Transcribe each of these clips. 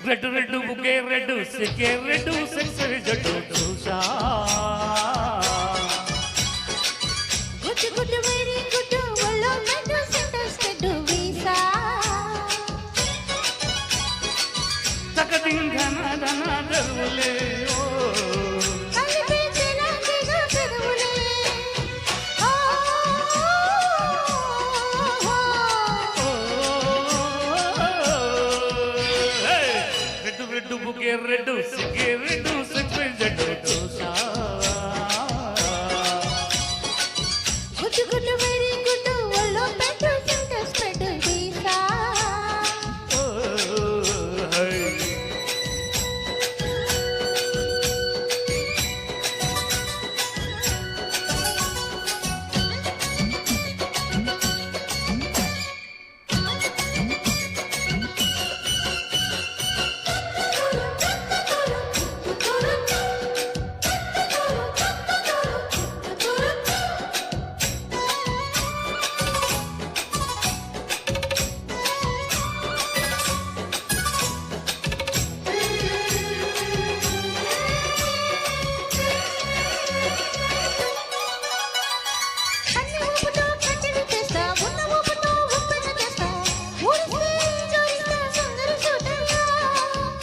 red red bouquet red సికే red సెక్స్ జట్టు చూసా గుడ్ గుడ్ వెరీ గుడ్ ఒళ్ళో మెట్టు సెంటెడ్ వీసా తకదిం ధన ధన దరులే కలిపి తెలంగాణ పెరువులే రెడ్ రెడ్ బుకే రెడ్ సికే రెడ్ సెక్స్ జట్టు చూసా గుడ్ గుడ్ వెరీ గుడ్ ఒళ్ళో మెట్టు సెంటెడ్ వీసా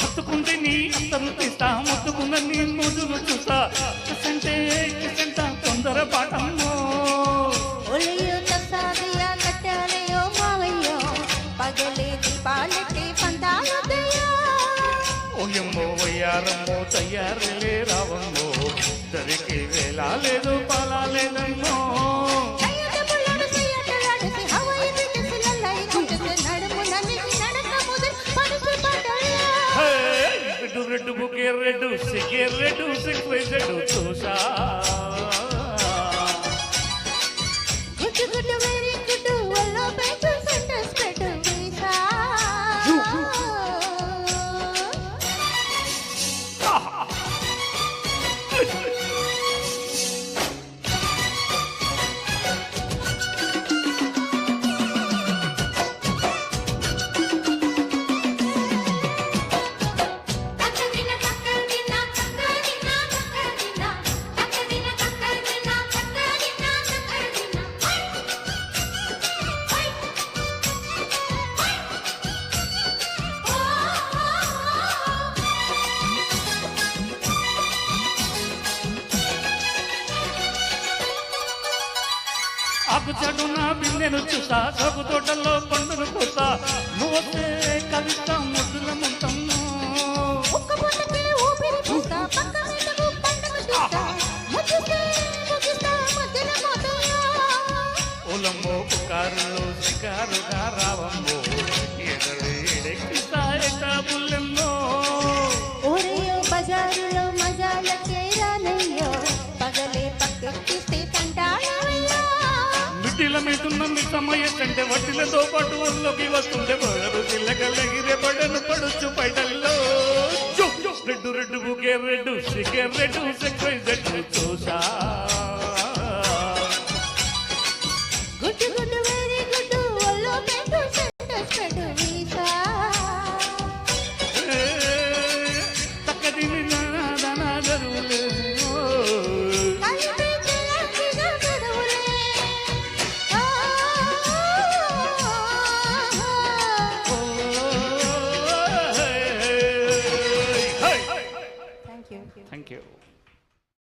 హత్తుకుంటే నీ అంతరు తీస్తా ముట్టుకున్న నీ ముదురు చూస్తా కిసంటే కిసంట తొందర పాటమ్మో ఒలియో తసాదియా కట్టాలయో మావయ్యో పగలే దీపాలెట్టి పందాలదయ్యో ఓయమ్మో వయ్యారమ్మో తయ్యారులే రావమ్మో దరికి వేళ లేదు పాలా లేదమ్మో అయ్యట పుల్లడు సయ్యటలాడిసి హవాయి బిడ్డసి లల్లయి గుంటె నడుములని నడక ముదర్ పడుచు పడయ్యో రెడ్డు రెడ్డు బుకే రెడ్డు సికే రెడ్డు సిక్ రెడ్డు చూసా గుడ్ గుడ్ వెరీ గుడ్ ఒళ్ళో పెట్టి సెంటెడ్ వీసా తక్కదిన తక్కదిన తక్కదిన తక్కదిన తక్కదిన తక్కదిన తక్కదిన తక్కదిన ఆకు చెడు నా బిందెను చూస్తా సోకు తోటల్లో పండును కోస్తా నువ్వొస్తే కవిత ముద్దుల ముంతమ్మో ఒక్క పొన్నకే ఊపిరి పూస్తా పక్క మీదకు పండుగ చూస్తా ముద్దుస్తే ముగిస్తా మధ్యన మోతయ్యా పొలమ్మో పుకారులో షికారుగా రావమ్మో ఎడెక్కిస్తా ఎట్ట బుల్లెమ్మో ఓరియో బజారులో మజాలకే రానయ్యో పగలే పక్కెక్కిస్తే తంటాడవయ్యా మిట్టిల మీదున్న మీ సమయకంటే వడ్డీలతో పాటు ఊళ్ళోకి వస్తుంటే బరు పిల్లకలగిరే పడను పడుచు పైటల్లో రెడ్డు రెడ్డు బుకే రెడ్డు సికే రెడ్డు సెక్వై జట్టు చూసా